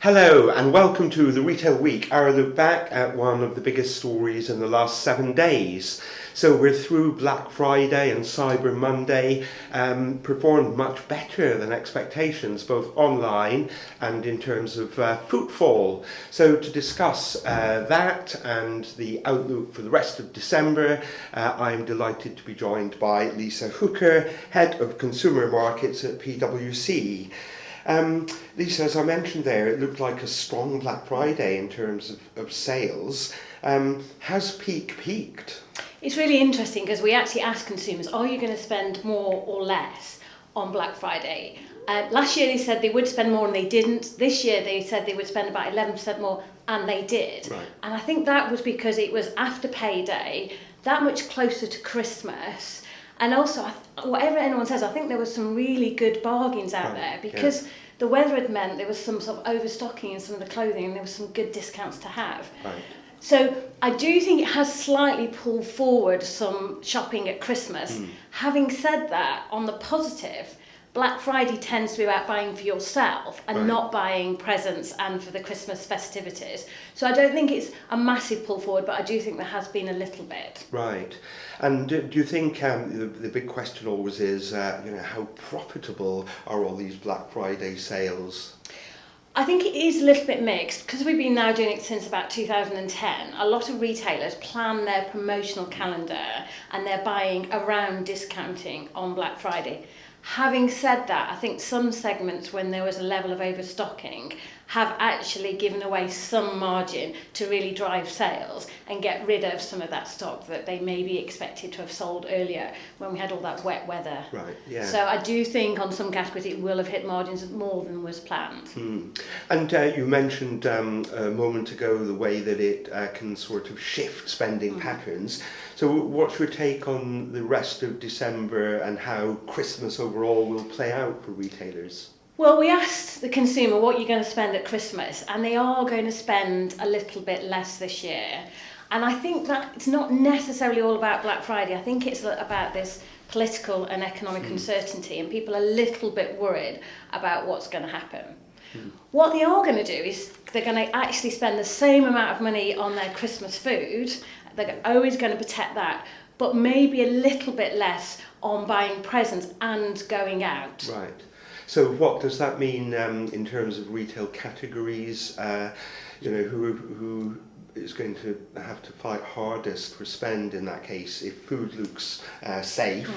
Hello and welcome to the Retail Week, our look back at one of the biggest stories in the last 7 days. So we're through Black Friday and Cyber Monday, performed much better than expectations, both online and in terms of footfall. So to discuss that and the outlook for the rest of December, I'm delighted to be joined by Lisa Hooker, Head of Consumer Markets at PwC. Lisa, as I mentioned there, it looked like a strong Black Friday in terms of sales. Has peak peaked? It's really interesting because we actually asked consumers, are you going to spend more or less on Black Friday? Last year they said they would spend more and they didn't. This year they said they would spend about 11% more and they did. Right. And I think that was because it was after payday, that much closer to Christmas. And also, whatever anyone says, I think there was some really good bargains out there because the weather had meant there was some sort of overstocking in some of the clothing and there was some good discounts to have. Right. So I do think it has slightly pulled forward some shopping at Christmas. Having said that, on the positive, Black Friday tends to be about buying for yourself and not buying presents and for the Christmas festivities. So I don't think it's a massive pull forward, but I do think there has been a little bit. Right. And do you think the big question always is, how profitable are all these Black Friday sales? I think it is a little bit mixed because we've been now doing it since about 2010. A lot of retailers plan their promotional calendar and they're buying around discounting on Black Friday. Having said that, I think some segments, when there was a level of overstocking, have actually given away some margin to really drive sales and get rid of some of that stock that they maybe expected to have sold earlier when we had all that wet weather. Right, yeah. So I do think on some categories it will have hit margins more than was planned. And you mentioned a moment ago the way that it can sort of shift spending patterns. So what's your take on the rest of December and how Christmas overall will play out for retailers? Well, we asked the consumer what you're going to spend at Christmas, and they are going to spend a little bit less this year. And I think that it's not necessarily all about Black Friday. I think it's about this political and economic uncertainty, and people are a little bit worried about what's going to happen. What they are going to do is they're going to actually spend the same amount of money on their Christmas food. They're always going to protect that, but maybe a little bit less on buying presents and going out. Right. So what does that mean in terms of retail categories? Who is going to have to fight hardest for spend in that case if food looks safe?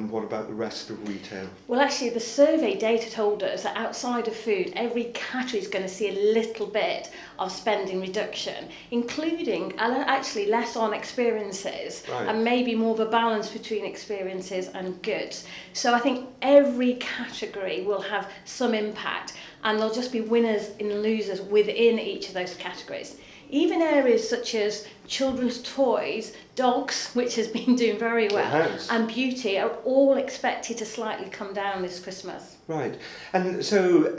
What about the rest of retail? Well, actually, the survey data told us that outside of food, every category is going to see a little bit of spending reduction, including actually less on experiences and maybe more of a balance between experiences and goods. So I think every category will have some impact and there'll just be winners and losers within each of those categories. Even areas such as children's toys, dogs, which has been doing very well, and beauty are all expected to slightly come down this Christmas. Right. And so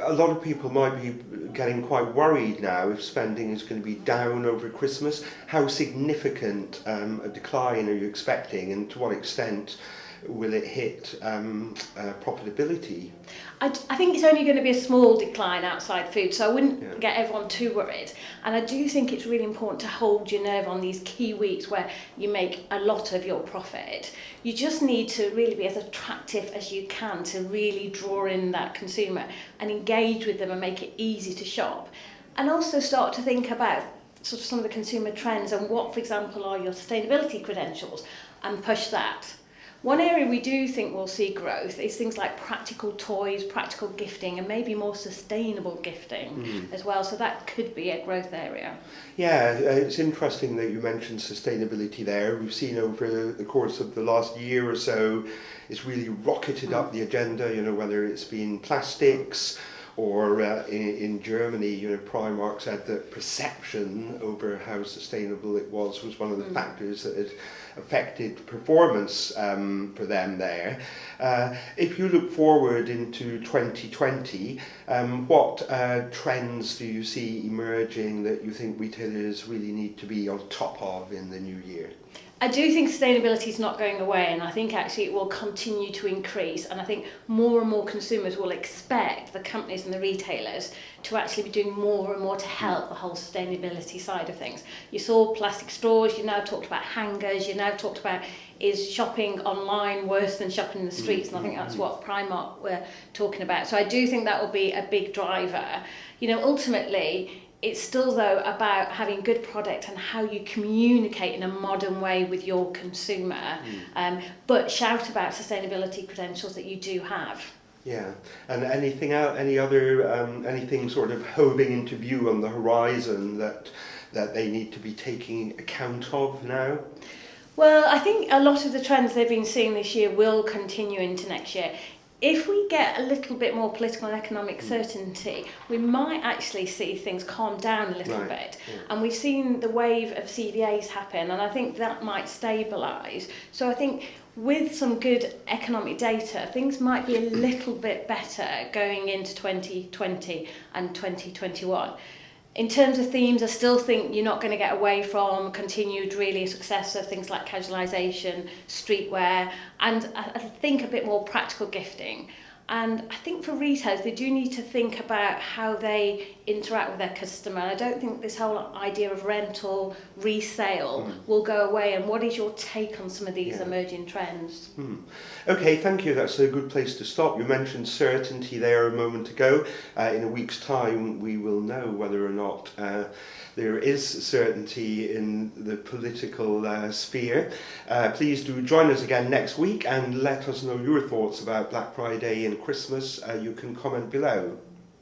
a lot of people might be getting quite worried now if spending is going to be down over Christmas. How significant a decline are you expecting, and to what extent will it hit profitability? I think it's only going to be a small decline outside food, so I wouldn't get everyone too worried. And I do think it's really important to hold your nerve on these key weeks where you make a lot of your profit. You just need to really be as attractive as you can to really draw in that consumer and engage with them and make it easy to shop. And also start to think about sort of some of the consumer trends and what, for example, are your sustainability credentials and push that. One area we do think will see growth is things like practical toys, practical gifting, and maybe more sustainable gifting as well. So that could be a growth area. Yeah, it's interesting that you mentioned sustainability there. We've seen over the course of the last year or so, it's really rocketed up the agenda, whether it's been plastics or in Germany, Primark said that perception over how sustainable it was one of the factors that had affected performance for them there. If you look forward into 2020, what trends do you see emerging that you think retailers really need to be on top of in the new year? I do think sustainability is not going away, and I think actually it will continue to increase, and I think more and more consumers will expect the companies and the retailers to actually be doing more and more to help the whole sustainability side of things. You saw plastic straws, you now talked about hangers, you now talked about is shopping online worse than shopping in the streets, and I think that's what Primark were talking about. So I do think that will be a big driver. You know, ultimately, it's still, though, about having good product and how you communicate in a modern way with your consumer, but shout about sustainability credentials that you do have. Yeah, and anything out, any other, anything sort of hoving into view on the horizon that they need to be taking account of now? Well, I think a lot of the trends they've been seeing this year will continue into next year. If we get a little bit more political and economic certainty, we might actually see things calm down a little bit. Yeah. And we've seen the wave of CVAs happen, and I think that might stabilise. So I think with some good economic data, things might be a little bit better going into 2020 and 2021. In terms of themes, I still think you're not going to get away from continued really success of things like casualisation, streetwear, and I think a bit more practical gifting. And I think for retailers, they do need to think about how they interact with their customer. I don't think this whole idea of rental, resale will go away. And what is your take on some of these emerging trends? Okay, thank you. That's a good place to stop. You mentioned certainty there a moment ago. In a week's time, we will know whether or not there is certainty in the political sphere. Please do join us again next week and let us know your thoughts about Black Friday and Christmas. You can comment below.